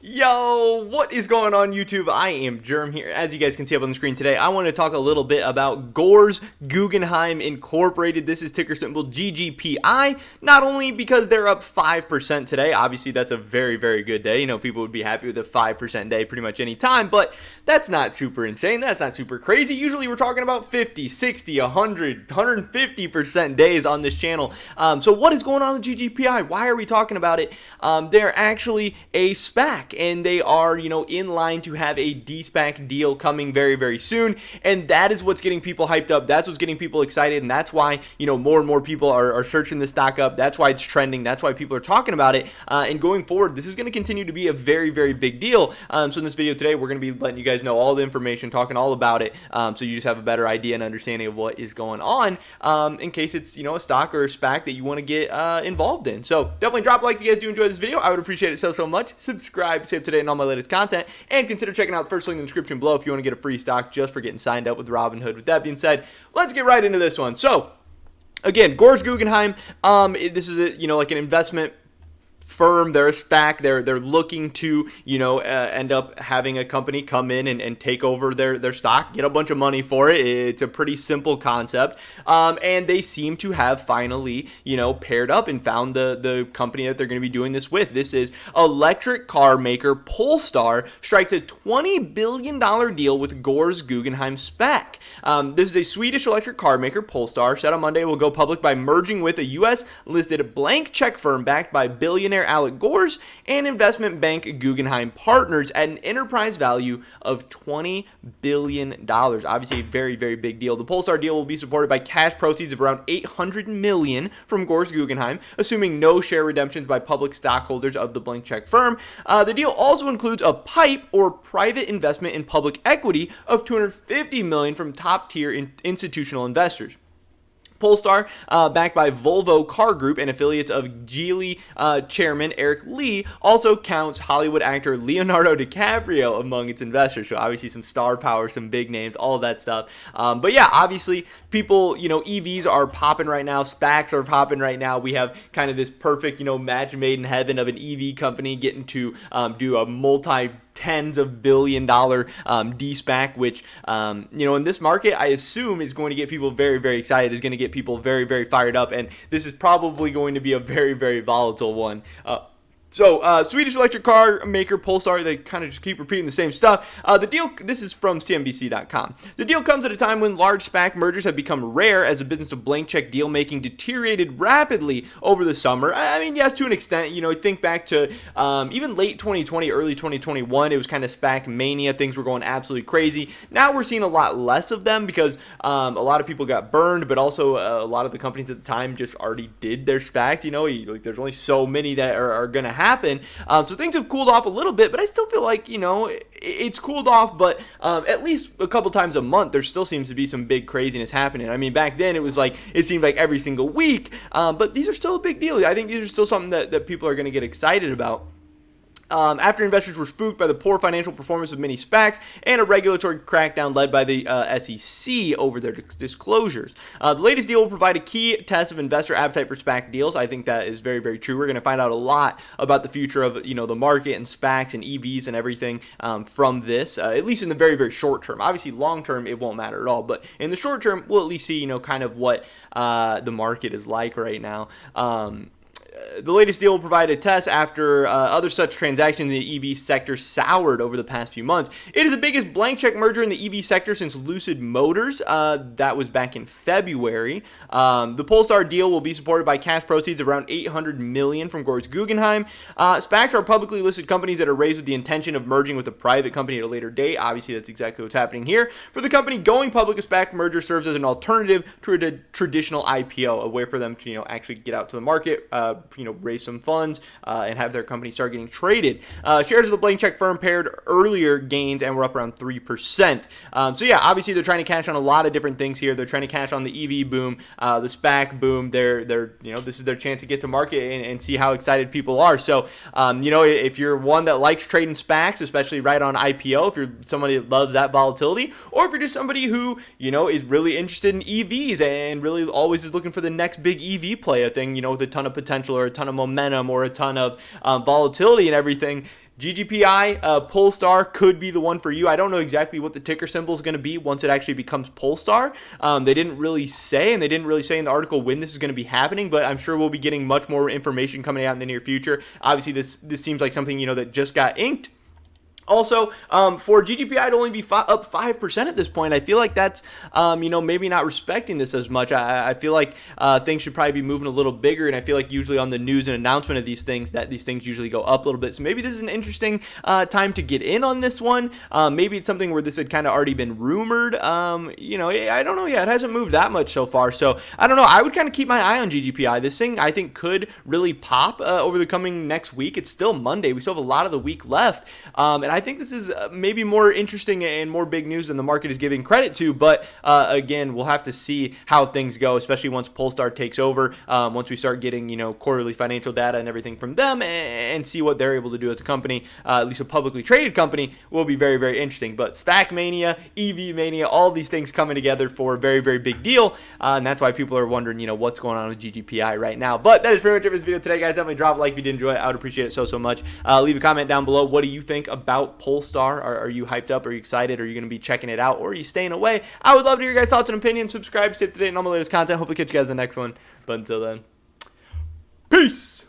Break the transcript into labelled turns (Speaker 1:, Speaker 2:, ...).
Speaker 1: Yo, what is going on YouTube? I am Germ here. As you guys can see up on the screen today, I want to talk a little bit about GORE's Guggenheim Incorporated. This is ticker symbol GGPI, not only because they're up 5% today. Obviously, that's a very, very good day. You know, people would be happy with a 5% day pretty much any time, but that's not super insane. That's not super crazy. Usually, we're talking about 50, 60, 100, 150% days on this channel. So what is going on with GGPI? Why are we talking about it? They're actually a SPAC. And they are, in line to have a de-SPAC deal coming very, very soon. And that is what's getting people hyped up. That's what's getting people excited. And that's why, more and more people are searching this stock up. That's why it's trending. That's why people are talking about it. And going forward, this is going to continue to be a very, very big deal. So in this video today, we're going to be letting you guys know all the information, talking all about it. So you just have a better idea and understanding of what is going on in case it's, a stock or a SPAC that you want to get involved in. So definitely drop a like if you guys do enjoy this video. I would appreciate it so much. Subscribe to stay up to date on all my latest content, and consider checking out the first link in the description below if you want to get a free stock just for getting signed up with Robinhood. With that being said, let's get right into this one. So again, GORE's Guggenheim, this is like an investment firm. They're a SPAC. They're looking to end up having a company come in and take over their stock, get a bunch of money for it. It's a pretty simple concept, and they seem to have finally paired up and found the company that they're going to be doing this with. This is electric car maker Polestar strikes a $20 billion deal with GORE's Guggenheim SPAC. This is a Swedish electric car maker. Polestar said on Monday will go public by merging with a U.S. listed blank check firm backed by billionaire Alec Gore's and investment bank Guggenheim Partners at an enterprise value of $20 billion. Obviously a very, very big deal. The Polestar deal will be supported by cash proceeds of around $800 million from GORE's Guggenheim, assuming no share redemptions by public stockholders of the blank check firm. The deal also includes a PIPE, or private investment in public equity, of $250 million from top-tier institutional investors. Polestar, backed by Volvo Car Group and affiliates of Geely chairman Eric Lee, also counts Hollywood actor Leonardo DiCaprio among its investors. So obviously some star power, some big names, all of that stuff. But yeah, obviously people, EVs are popping right now. SPACs are popping right now. We have kind of this perfect, match made in heaven of an EV company getting to do a tens of billion dollar de-SPAC, which in this market I assume is going to get people very, very excited, is going to get people very, very fired up, and this is probably going to be a very, very volatile one. So, Swedish electric car maker Polestar, they kind of just keep repeating the same stuff. The deal, this is from CNBC.com. The deal comes at a time when large SPAC mergers have become rare as the business of blank check deal making deteriorated rapidly over the summer. I mean, yes, to an extent. Think back to even late 2020, early 2021, it was kind of SPAC mania. Things were going absolutely crazy. Now we're seeing a lot less of them because a lot of people got burned, but also a lot of the companies at the time just already did their SPACs. There's only so many that are going to happen. So things have cooled off a little bit, but I still feel like, it's cooled off, but at least a couple times a month, there still seems to be some big craziness happening. I mean, back then it seemed like every single week, but these are still a big deal. I think these are still something that people are going to get excited about. After investors were spooked by the poor financial performance of many SPACs and a regulatory crackdown led by the SEC over their disclosures. The latest deal will provide a key test of investor appetite for SPAC deals. I think that is very, very true. We're going to find out a lot about the future of the market and SPACs and EVs and everything from this, at least in the very, very short term. Obviously, long term, it won't matter at all. But in the short term, we'll at least see, kind of what the market is like right now. The latest deal will provide a test after other such transactions in the EV sector soured over the past few months. It is the biggest blank check merger in the EV sector since Lucid Motors. That was back in February. The Polestar deal will be supported by cash proceeds of around $800 million from GORE's Guggenheim. SPACs are publicly listed companies that are raised with the intention of merging with a private company at a later date. Obviously, that's exactly what's happening here. For the company going public, a SPAC merger serves as an alternative to a traditional IPO, a way for them to actually get out to the market, raise some funds and have their company start getting traded. Shares of the blank check firm paired earlier gains and were up around 3%. So yeah, obviously they're trying to cash on a lot of different things here. They're trying to cash on the EV boom, the SPAC boom. They're this is their chance to get to market and see how excited people are. So if you're one that likes trading SPACs, especially right on IPO, if you're somebody that loves that volatility, or if you're just somebody who is really interested in EVs and really always is looking for the next big EV play, a thing with a ton of potential or a ton of momentum or a ton of volatility and everything, GGPI, Polestar could be the one for you. I don't know exactly what the ticker symbol is going to be once it actually becomes Polestar. They didn't really say, and they didn't really say in the article when this is going to be happening, but I'm sure we'll be getting much more information coming out in the near future. Obviously, this seems like something, that just got inked. Also, for GGPI to only be up 5% at this point, I feel like that's, maybe not respecting this as much. I feel like things should probably be moving a little bigger, and I feel like usually on the news and announcement of these things, that these things usually go up a little bit. So maybe this is an interesting time to get in on this one. Maybe it's something where this had kind of already been rumored. I don't know. Yeah, it hasn't moved that much so far. So I don't know. I would kind of keep my eye on GGPI. This thing, I think, could really pop over the coming next week. It's still Monday. We still have a lot of the week left, and I think this is maybe more interesting and more big news than the market is giving credit to. But again, we'll have to see how things go, especially once Polestar takes over, once we start getting quarterly financial data and everything from them, and see what they're able to do as a company. At least a publicly traded company will be very, very interesting. But SPAC mania, EV mania, all these things coming together for a very, very big deal, and that's why people are wondering what's going on with GGPI right now. But that is pretty much it for this video today, guys. Definitely drop a like if you did enjoy it. I would appreciate it so much. Leave a comment down below. What do you think about Polestar? Are you hyped up? Are you excited? Are you going to be checking it out? Or are you staying away? I would love to hear your guys' thoughts and opinions. Subscribe, stay up to date on all my latest content. Hopefully catch you guys in the next one. But until then, peace!